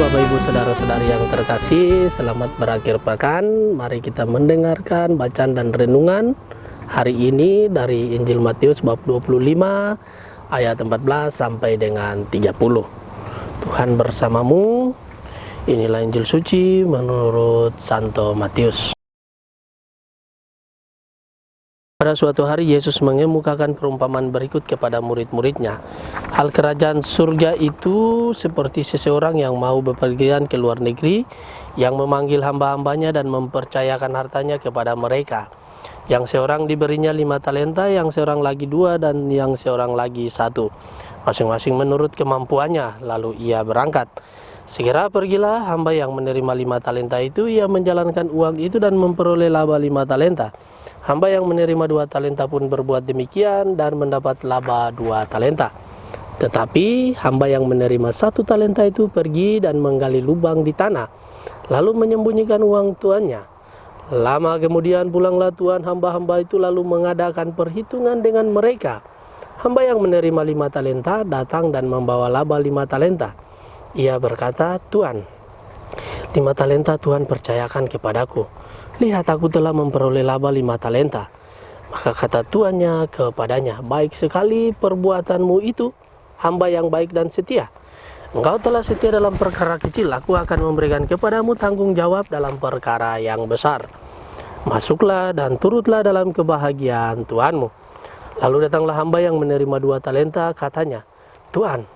Bapak Ibu Saudara-saudari yang terkasih, selamat berakhir pekan. Mari kita mendengarkan bacaan dan renungan hari ini dari Injil Matius bab 25 ayat 14 sampai dengan 30. Tuhan bersamamu. Inilah Injil suci menurut Santo Matius. Pada suatu hari Yesus mengemukakan perumpamaan berikut kepada murid-muridnya. Hal kerajaan surga itu seperti seseorang yang mau bepergian ke luar negeri, yang memanggil hamba-hambanya dan mempercayakan hartanya kepada mereka. Yang seorang diberinya 5 talenta, yang seorang lagi 2, dan yang seorang lagi 1. Masing-masing menurut kemampuannya, lalu ia berangkat. Segera pergilah hamba yang menerima 5 talenta itu, ia menjalankan uang itu dan memperoleh laba 5 talenta. Hamba yang menerima 2 talenta pun berbuat demikian dan mendapat laba 2 talenta. Tetapi hamba yang menerima 1 talenta itu pergi dan menggali lubang di tanah, lalu menyembunyikan uang tuannya. Lama kemudian pulanglah tuan hamba-hamba itu lalu mengadakan perhitungan dengan mereka. Hamba yang menerima 5 talenta datang dan membawa laba 5 talenta. Ia berkata, "Tuan, 5 talenta Tuhan percayakan kepadaku. Lihat, aku telah memperoleh laba 5 talenta. Maka kata tuannya kepadanya, baik sekali perbuatanmu itu, hamba yang baik dan setia. Engkau telah setia dalam perkara kecil, aku akan memberikan kepadamu tanggung jawab dalam perkara yang besar. Masuklah dan turutlah dalam kebahagiaan Tuanmu." Lalu datanglah hamba yang menerima 2 talenta, katanya, "Tuan,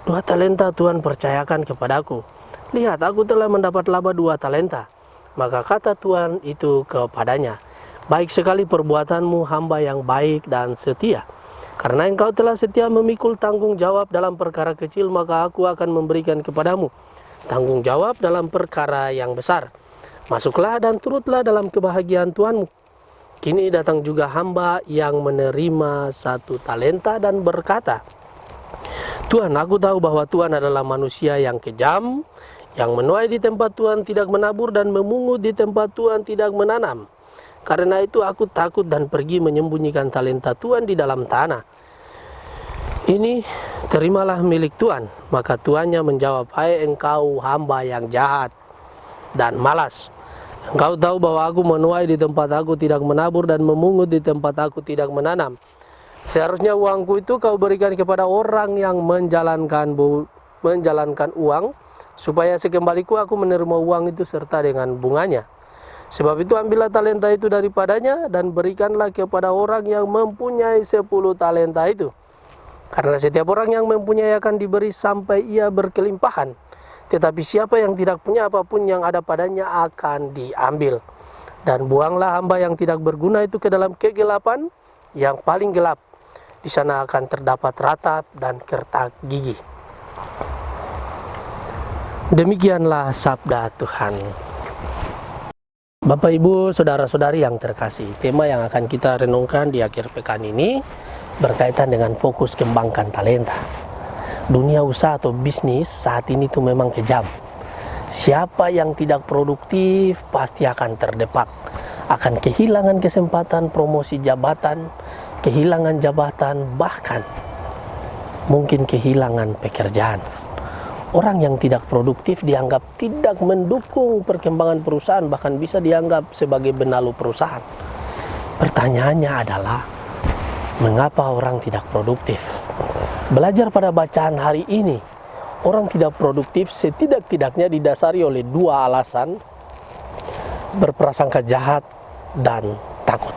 2 talenta Tuhan percayakan kepadaku. Lihat, aku telah mendapat laba 2 talenta. Maka kata Tuhan itu kepadanya, baik sekali perbuatanmu hamba yang baik dan setia. Karena engkau telah setia memikul tanggung jawab dalam perkara kecil, maka aku akan memberikan kepadamu tanggung jawab dalam perkara yang besar. Masuklah dan turutlah dalam kebahagiaan Tuanmu." Kini datang juga hamba yang menerima 1 talenta dan berkata, "Tuhan, aku tahu bahwa Tuhan adalah manusia yang kejam, yang menuai di tempat Tuhan tidak menabur dan memungut di tempat Tuhan tidak menanam. Karena itu aku takut dan pergi menyembunyikan talenta Tuhan di dalam tanah. Ini terimalah milik Tuhan." Maka tuannya menjawab, "Hai engkau hamba yang jahat dan malas. Engkau tahu bahwa aku menuai di tempat aku tidak menabur dan memungut di tempat aku tidak menanam. Seharusnya uangku itu kau berikan kepada orang yang menjalankan uang, supaya sekembaliku aku menerima uang itu serta dengan bunganya. Sebab itu ambillah talenta itu daripadanya dan berikanlah kepada orang yang mempunyai 10 talenta itu. Karena setiap orang yang mempunyai akan diberi sampai ia berkelimpahan. Tetapi siapa yang tidak punya apapun yang ada padanya akan diambil. Dan buanglah hamba yang tidak berguna itu ke dalam kegelapan yang paling gelap. Di sana akan terdapat ratap dan kertak gigi." Demikianlah sabda Tuhan. Bapak Ibu Saudara-saudari yang terkasih, tema yang akan kita renungkan di akhir pekan ini berkaitan dengan fokus kembangkan talenta. Dunia usaha atau bisnis saat ini tuh memang kejam. Siapa yang tidak produktif pasti akan terdepak, akan kehilangan kesempatan promosi jabatan, kehilangan jabatan, bahkan mungkin kehilangan pekerjaan. Orang yang tidak produktif dianggap tidak mendukung perkembangan perusahaan, bahkan bisa dianggap sebagai benalu perusahaan. Pertanyaannya adalah, mengapa orang tidak produktif? Belajar pada bacaan hari ini, orang tidak produktif setidak-tidaknya didasari oleh 2 alasan: berprasangka jahat dan takut.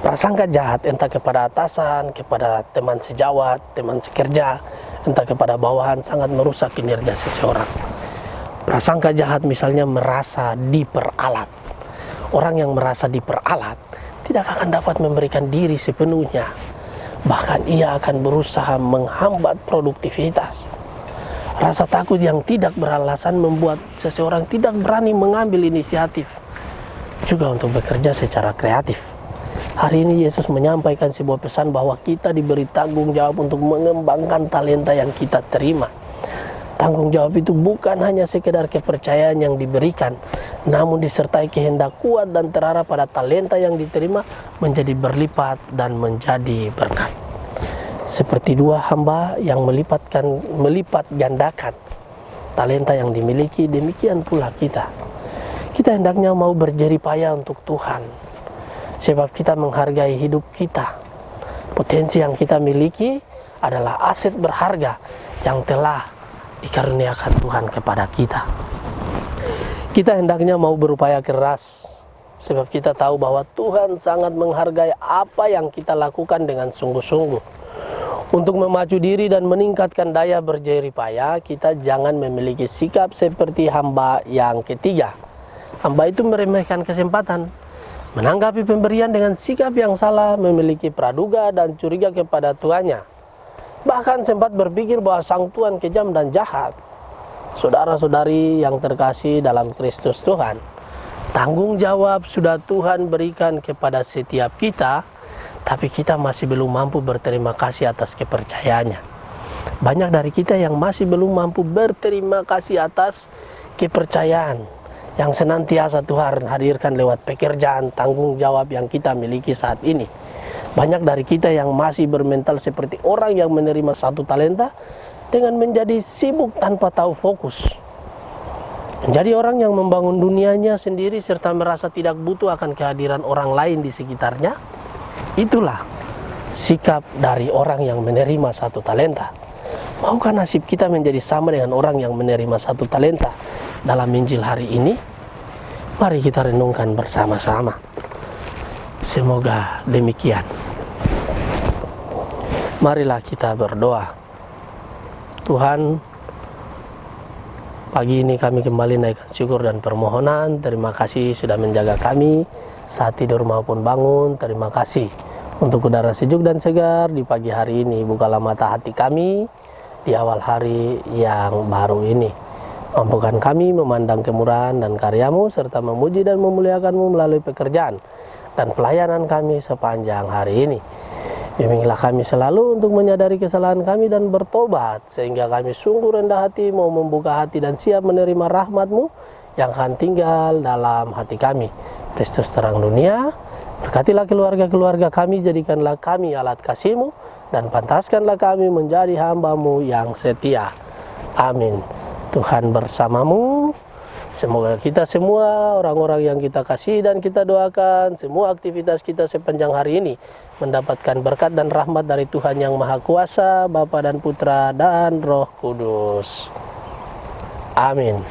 Prasangka jahat entah kepada atasan, kepada teman sejawat, teman sekerja, entah kepada bawahan, sangat merusak kinerja seseorang. Prasangka jahat misalnya merasa diperalat. Orang yang merasa diperalat tidak akan dapat memberikan diri sepenuhnya. Bahkan ia akan berusaha menghambat produktivitas. Rasa takut yang tidak beralasan membuat seseorang tidak berani mengambil inisiatif juga untuk bekerja secara kreatif. Hari ini Yesus menyampaikan sebuah pesan bahwa kita diberi tanggung jawab untuk mengembangkan talenta yang kita terima. Tanggung jawab itu bukan hanya sekedar kepercayaan yang diberikan, namun disertai kehendak kuat dan terarah pada talenta yang diterima menjadi berlipat dan menjadi berkat. Seperti 2 hamba yang melipat gandakan talenta yang dimiliki, demikian pula kita. Kita hendaknya mau berjerih payah untuk Tuhan, sebab kita menghargai hidup kita. Potensi yang kita miliki adalah aset berharga yang telah dikaruniakan Tuhan kepada kita. Kita hendaknya mau berupaya keras, sebab kita tahu bahwa Tuhan sangat menghargai apa yang kita lakukan dengan sungguh-sungguh. Untuk memacu diri dan meningkatkan daya berjerih payah, kita jangan memiliki sikap seperti hamba yang ketiga. Hamba itu meremehkan kesempatan, menanggapi pemberian dengan sikap yang salah, memiliki praduga dan curiga kepada tuannya. Bahkan sempat berpikir bahwa sang tuan kejam dan jahat. Saudara-saudari yang terkasih dalam Kristus Tuhan, tanggung jawab sudah Tuhan berikan kepada setiap kita, tapi kita masih belum mampu berterima kasih atas kepercayaannya. Banyak dari kita yang masih belum mampu berterima kasih atas kepercayaan yang senantiasa Tuhan hadirkan lewat pekerjaan tanggung jawab yang kita miliki saat ini. Banyak dari kita yang masih bermental seperti orang yang menerima satu talenta dengan menjadi sibuk tanpa tahu fokus. Menjadi orang yang membangun dunianya sendiri serta merasa tidak butuh akan kehadiran orang lain di sekitarnya. Itulah sikap dari orang yang menerima satu talenta. Maukah nasib kita menjadi sama dengan orang yang menerima satu talenta dalam Injil hari ini? Mari kita renungkan bersama-sama. Semoga demikian. Marilah kita berdoa. Tuhan, pagi ini kami kembali naikkan syukur dan permohonan. Terima kasih sudah menjaga kami saat tidur maupun bangun. Terima kasih untuk udara sejuk dan segar di pagi hari ini. Bukalah mata hati kami di awal hari yang baru ini. Mampukan kami memandang kemurahan dan karya-Mu serta memuji dan memuliakan-Mu melalui pekerjaan dan pelayanan kami sepanjang hari ini. Bimbinglah kami selalu untuk menyadari kesalahan kami dan bertobat, sehingga kami sungguh rendah hati mau membuka hati dan siap menerima rahmat-Mu yang akan tinggal dalam hati kami. Kristus terang dunia, berkatilah keluarga-keluarga kami, jadikanlah kami alat kasih-Mu, dan pantaskanlah kami menjadi hamba-Mu yang setia. Amin. Tuhan bersamamu. Semoga kita semua, orang-orang yang kita kasih dan kita doakan, semua aktivitas kita sepanjang hari ini mendapatkan berkat dan rahmat dari Tuhan yang Maha Kuasa, Bapa dan Putra dan Roh Kudus. Amin.